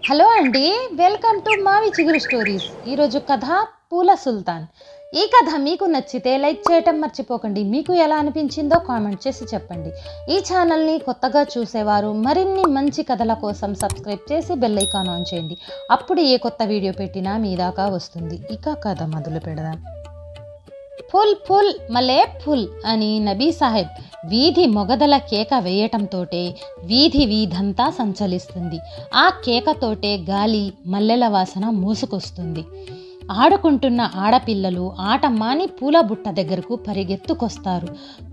Hello అండి, welcome to మావి చిగురు స్టోరీస్. ఈరోజు కథ పూల సుల్తాన్. ఈ కథ మీకు నచ్చితే లైక్ చేయటం మర్చిపోకండి. మీకు ఎలా అనిపించిందో కామెంట్ చేసి చెప్పండి. ఈ ఛానల్ని కొత్తగా చూసేవారు మరిన్ని మంచి కథల కోసం సబ్స్క్రైబ్ చేసి బెల్ ఐకాన్ ఆన్ చేయండి. అప్పుడు ఏ కొత్త వీడియో పెట్టినా మీ దాకా వస్తుంది. ఇక కథ మొదలు పెడదాం. ఫుల్ ఫుల్ మలే ఫుల్ అని నబీ సాహెబ్ వీధి మొగదల కేక వేయటంతోటే వీధంతా సంచలిస్తుంది. ఆ కేకతోటే గాలి మల్లెల వాసన మూసుకొస్తుంది. ఆడుకుంటున్న ఆడపిల్లలు ఆట మాని పూల బుట్ట దగ్గరకు పరిగెత్తుకొస్తారు.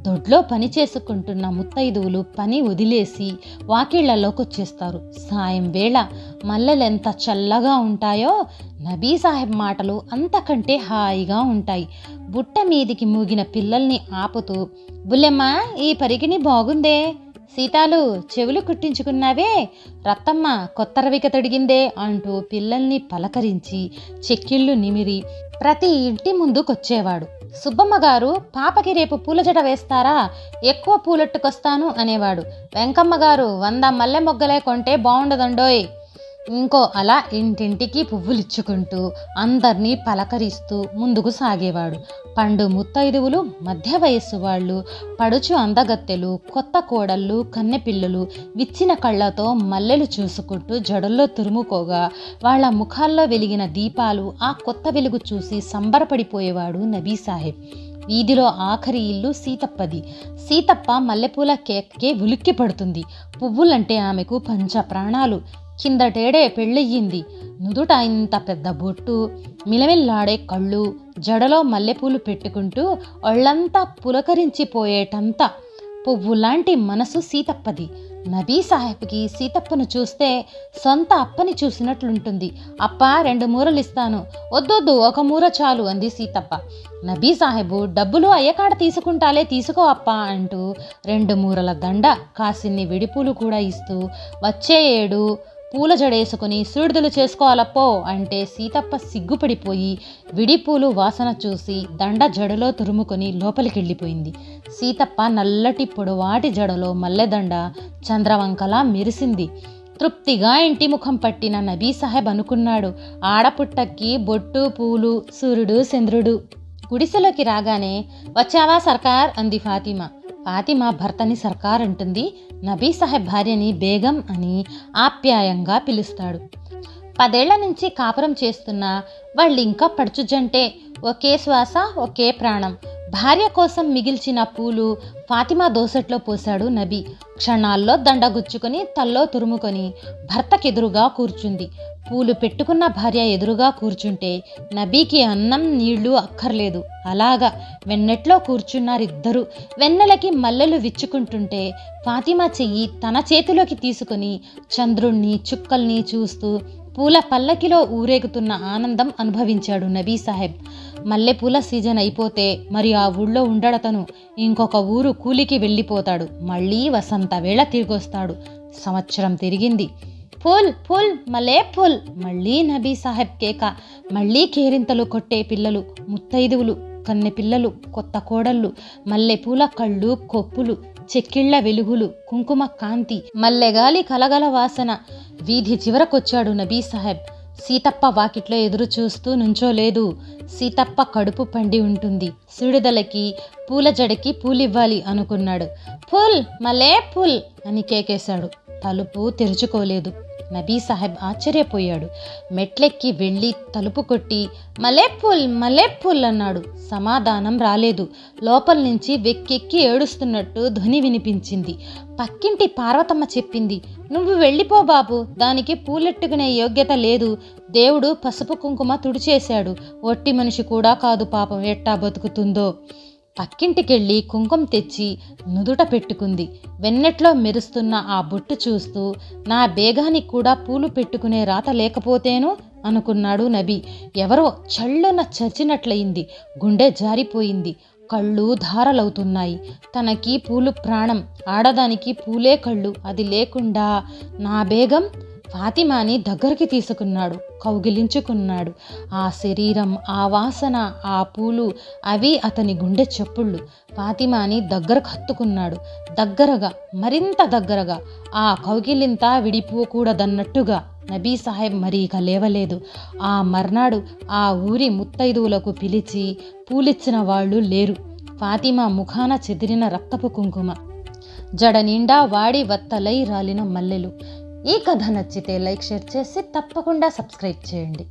దొడ్లో పని చేసుకుంటున్న ముత్తైదువులు పని వదిలేసి వాకిళ్లలోకొచ్చేస్తారు. సాయం వేళ మల్లెలెంత చల్లగా ఉంటాయో నబీ సాహెబ్ మాటలు అంతకంటే హాయిగా ఉంటాయి. బుట్ట మీదికి మూగిన పిల్లల్ని ఆపుతూ, బుల్లెమ్మ ఈ పరిగిణి బాగుందే, సీతాలు చెవులు కుట్టించుకున్నావే, రత్తమ్మ కొత్త రవిక తొడిగిందే అంటూ పిల్లల్ని పలకరించి చెక్కిళ్ళు నిమిరి ప్రతి ఇంటి ముందుకొచ్చేవాడు. సుబ్బమ్మ గారు పాపకి రేపు పూల జడ వేస్తారా, ఎక్కువ పూలెట్టుకొస్తాను అనేవాడు. వెంకమ్మ గారు 100 మల్లె మొగ్గలే కొంటే బాగుండదండోయ్. ఇంకో అలా ఇంటింటికి పువ్వులిచ్చుకుంటూ అందరినీ పలకరిస్తూ ముందుకు సాగేవాడు. పండు ముత్తైదువులు, మధ్య వయస్సు వాళ్ళు, పడుచు అందగత్తెలు, కొత్త కోడళ్ళు, కన్నెపిల్లలు విచ్చిన కళ్ళతో మల్లెలు చూసుకుంటూ జడల్లో తురుముకోగా వాళ్ళ ముఖాల్లో వెలిగిన దీపాలు ఆ కొత్త వెలుగు చూసి సంబరపడిపోయేవాడు నబీ సాహెబ్. వీధిలో ఆఖరి ఇల్లు సీతప్పది. సీతప్ప మల్లెపూల కేక్కే ఉలిక్కి పడుతుంది. పువ్వులంటే ఆమెకు పంచ ప్రాణాలు. కిందటేడే పెళ్ళయ్యింది. నుదుట ఇంత పెద్ద బొట్టు, మిలమిల్లాడే కళ్ళు, జడలో మల్లెపూలు పెట్టుకుంటూ ఒళ్ళంతా పులకరించిపోయేటంత పువ్వులాంటి మనసు సీతప్పది. నబీ సాహెబ్కి సీతప్పను చూస్తే సొంత అప్పని చూసినట్లుంటుంది. అప్ప 2 మూరలు ఇస్తాను. వద్దొద్దు, 1 మూర చాలు అంది సీతప్ప. నబీ సాహెబు, డబ్బులు అయ్యకాడ తీసుకుంటాలే, తీసుకో అప్ప అంటూ 2 మూరల దండ, కాసిన్ని విడిపూలు కూడా ఇస్తూ, వచ్చే ఏడు పూల జడేసుకుని సూడిదలు చేసుకోవాలప్పో అంటే సీతప్ప సిగ్గుపడిపోయి విడిపూలు వాసన చూసి దండ జడలో తురుముకొని లోపలికెళ్ళిపోయింది. సీతప్ప నల్లటి పొడవాటి జడలో మల్లెదండ చంద్రవంకలా మెరిసింది. తృప్తిగా ఇంటి ముఖం పట్టిన నబీ సాహెబ్ అనుకున్నాడు, ఆడపుట్టకి బొట్టు పూలు, సూర్యుడు చంద్రుడు. గుడిసెలోకి రాగానే, వచ్చావా సర్కార్ అంది ఫాతిమా. ఫాతిమా భర్తని సర్కార్ అంటుంది. నబీ సాహెబ్ భార్యని బేగం అని ఆప్యాయంగా పిలుస్తాడు. 10 ఏళ్ల నుంచి కాపురం చేస్తున్నా వాళ్ళింకా పడుచుజంటే. ఒకే శ్వాస, ఒకే ప్రాణం. భార్య కోసం మిగిల్చిన పూలు ఫాతిమా దోసట్లో పోశాడు నబీ. క్షణాల్లో దండగుచ్చుకొని తల్లో తురుముకొని భర్తకెదురుగా కూర్చుంది. పూలు పెట్టుకున్న భార్య ఎదురుగా కూర్చుంటే నబీకి అన్నం నీళ్లు అక్కర్లేదు. అలాగా వెన్నెట్లో కూర్చున్నారిద్దరూ. వెన్నెలకి మల్లెలు విచ్చుకుంటుంటే ఫాతిమా చెయ్యి తన చేతిలోకి తీసుకుని చంద్రుణ్ణి చుక్కల్ని చూస్తూ పూల పల్లకిలో ఊరేగుతున్న ఆనందం అనుభవించాడు నబీ సాహెబ్. మల్లెపూల సీజన్ అయిపోతే మరి ఆ ఊళ్ళో ఉండడతను. ఇంకొక ఊరు కూలికి వెళ్ళిపోతాడు. మళ్ళీ వసంత వేళ తిరిగొస్తాడు. సంవత్సరం తిరిగింది. ఫుల్ ఫుల్ మలే ఫుల్. మళ్ళీ నబీ సాహెబ్ కేక. మళ్ళీ కేరింతలు కొట్టే పిల్లలు, ముత్తైదువులు, కన్నె పిల్లలు, కొత్త కోడళ్ళు, మల్లెపూల కళ్ళు కొప్పులు, చెక్కిళ్ల వెలుగులు, కుంకుమ కాంతి, మల్లెగాలి కలగల వాసన. వీధి చివరకొచ్చాడు నబీ సాహెబ్. సీతప్ప వాకిట్లో ఎదురు చూస్తూ నుంచోలేదు. సీతప్ప కడుపు పండి ఉంటుంది. సుడిదలకి పూల జడకి పూలివ్వాలి అనుకున్నాడు. ఫుల్ మలే ఫుల్ అని కేకేశాడు. తలుపు తెరుచుకోలేదు. నబీ సాహెబ్ ఆశ్చర్యపోయాడు. మెట్లెక్కి వెళ్ళి తలుపు కొట్టి మలే ఫుల్ అన్నాడు. సమాధానం రాలేదు. లోపల నుంచి వెక్కెక్కి ఏడుస్తున్నట్టు ధ్వని వినిపించింది. పక్కింటి పార్వతమ్మ చెప్పింది, నువ్వు వెళ్ళిపో బాబు, దానికి పూలెట్టుకునే యోగ్యత లేదు. దేవుడు పసుపు కుంకుమ తుడిచేశాడు. ఒట్టి మనిషి కూడా కాదు పాపం, ఎట్టా బతుకుతుందో. పక్కింటికెళ్ళి కుంకుమ తెచ్చి నుదుట పెట్టుకుంది. వెన్నెట్లో మెరుస్తున్న ఆ బొట్టు చూస్తూ, నా బేగానికి కూడా పూలు పెట్టుకునే రాత లేకపోతేను అనుకున్నాడు నబీ. ఎవరో చళ్ళున చచ్చినట్లయింది. గుండె జారిపోయింది. కళ్ళు ధారలవుతున్నాయి. తనకి పూలు ప్రాణం. ఆడదానికి పూలే కళ్ళు. అది లేకుండా నా బేగం. ఫాతిమాని దగ్గరికి తీసుకున్నాడు. కౌగిలించుకున్నాడు. ఆ శరీరం, ఆ వాసన, ఆ పూలు, అవి అతని గుండె చప్పుళ్ళు. ఫాతిమాని దగ్గరకు హత్తుకున్నాడు. దగ్గరగా, మరింత దగ్గరగా. ఆ కౌగిలింతా విడిపోకూడదన్నట్టుగా. నబీ సాహెబ్ మరి ఇక లేవలేదు. ఆ మర్నాడు ఆ ఊరి ముత్తైదువులకు పిలిచి పూలిచ్చిన వాళ్ళు లేరు. ఫాతిమా ముఖాన చెదిరిన రక్తపు కుంకుమ, జడ నిండా వాడి వత్తలై రాలిన మల్లెలు. ఈ కథ నచ్చితే లైక్, షేర్ చేసి తప్పకుండా సబ్స్క్రైబ్ చేయండి.